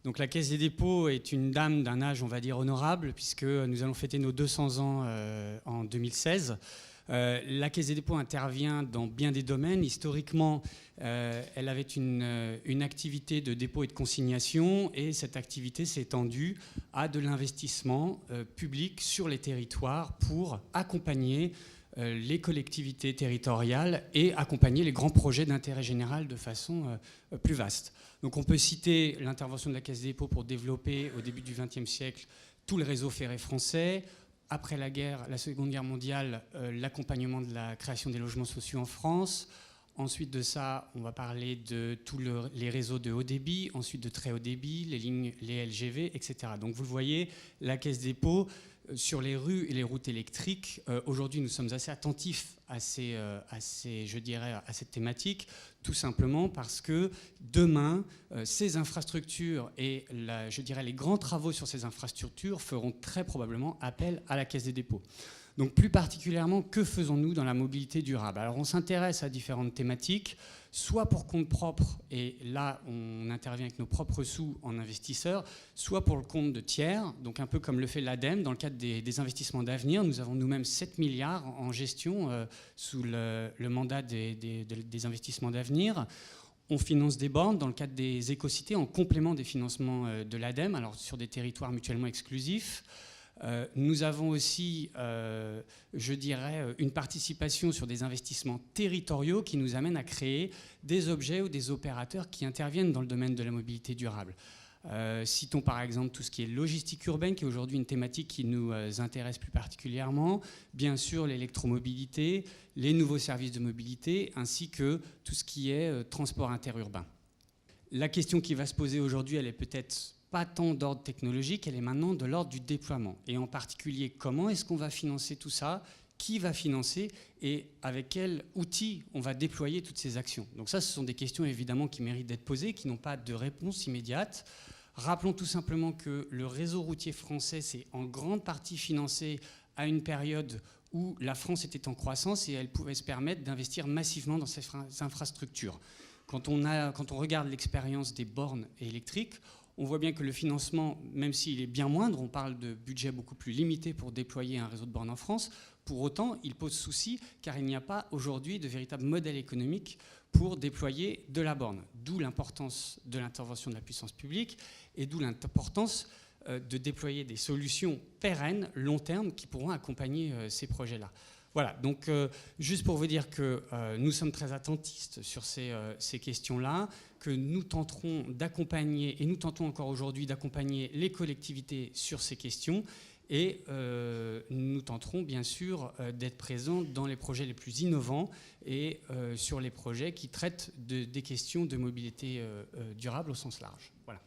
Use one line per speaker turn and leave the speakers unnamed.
Donc la Caisse des dépôts est une dame d'un âge, on va dire, honorable, puisque nous allons fêter nos 200 ans en 2016. La Caisse des dépôts intervient dans bien des domaines. Historiquement, elle avait une activité de dépôt et de consignation, et cette activité s'est étendue à de l'investissement public sur les territoires pour accompagner les collectivités territoriales et accompagner les grands projets d'intérêt général de façon plus vaste. Donc on peut citer l'intervention de la Caisse des dépôts pour développer au début du XXe siècle tout le réseau ferré français. Après la Seconde Guerre mondiale, l'accompagnement de la création des logements sociaux en France. Ensuite de ça, on va parler de tous les réseaux de haut débit, ensuite de très haut débit, les lignes, les LGV, etc. Donc vous le voyez, la Caisse des dépôts, sur les rues et les routes électriques, aujourd'hui nous sommes assez attentifs à cette thématique, tout simplement parce que demain, ces infrastructures et les grands travaux sur ces infrastructures feront très probablement appel à la Caisse des dépôts. Donc plus particulièrement, que faisons-nous dans la mobilité durable? Alors on s'intéresse à différentes thématiques, soit pour compte propre, et là on intervient avec nos propres sous en investisseurs, soit pour le compte de tiers, donc un peu comme le fait l'ADEME dans le cadre des investissements d'avenir. Nous avons nous-mêmes 7 milliards en gestion sous le mandat des investissements d'avenir. On finance des bornes dans le cadre des écocités en complément des financements de l'ADEME, alors sur des territoires mutuellement exclusifs. Nous avons aussi, une participation sur des investissements territoriaux qui nous amènent à créer des objets ou des opérateurs qui interviennent dans le domaine de la mobilité durable. Citons par exemple tout ce qui est logistique urbaine, qui est aujourd'hui une thématique qui nous intéresse plus particulièrement. Bien sûr, l'électromobilité, les nouveaux services de mobilité, ainsi que tout ce qui est transport interurbain. La question qui va se poser aujourd'hui, elle est peut-être pas tant d'ordre technologique, elle est maintenant de l'ordre du déploiement. Et en particulier, comment est-ce qu'on va financer tout ça? Qui va financer? Et avec quels outils on va déployer toutes ces actions? Donc ça, ce sont des questions évidemment qui méritent d'être posées, qui n'ont pas de réponse immédiate. Rappelons tout simplement que le réseau routier français s'est en grande partie financé à une période où la France était en croissance et elle pouvait se permettre d'investir massivement dans ces infrastructures. Quand on regarde l'expérience des bornes électriques, on voit bien que le financement, même s'il est bien moindre, on parle de budget beaucoup plus limité pour déployer un réseau de bornes en France, pour autant, il pose souci car il n'y a pas aujourd'hui de véritable modèle économique pour déployer de la borne. D'où l'importance de l'intervention de la puissance publique et d'où l'importance de déployer des solutions pérennes, long terme, qui pourront accompagner ces projets-là. Voilà, donc juste pour vous dire que nous sommes très attentistes sur ces questions-là, que nous tenterons d'accompagner, et nous tentons encore aujourd'hui d'accompagner les collectivités sur ces questions, et nous tenterons bien sûr d'être présents dans les projets les plus innovants et sur les projets qui traitent des questions de mobilité durable au sens large. Voilà.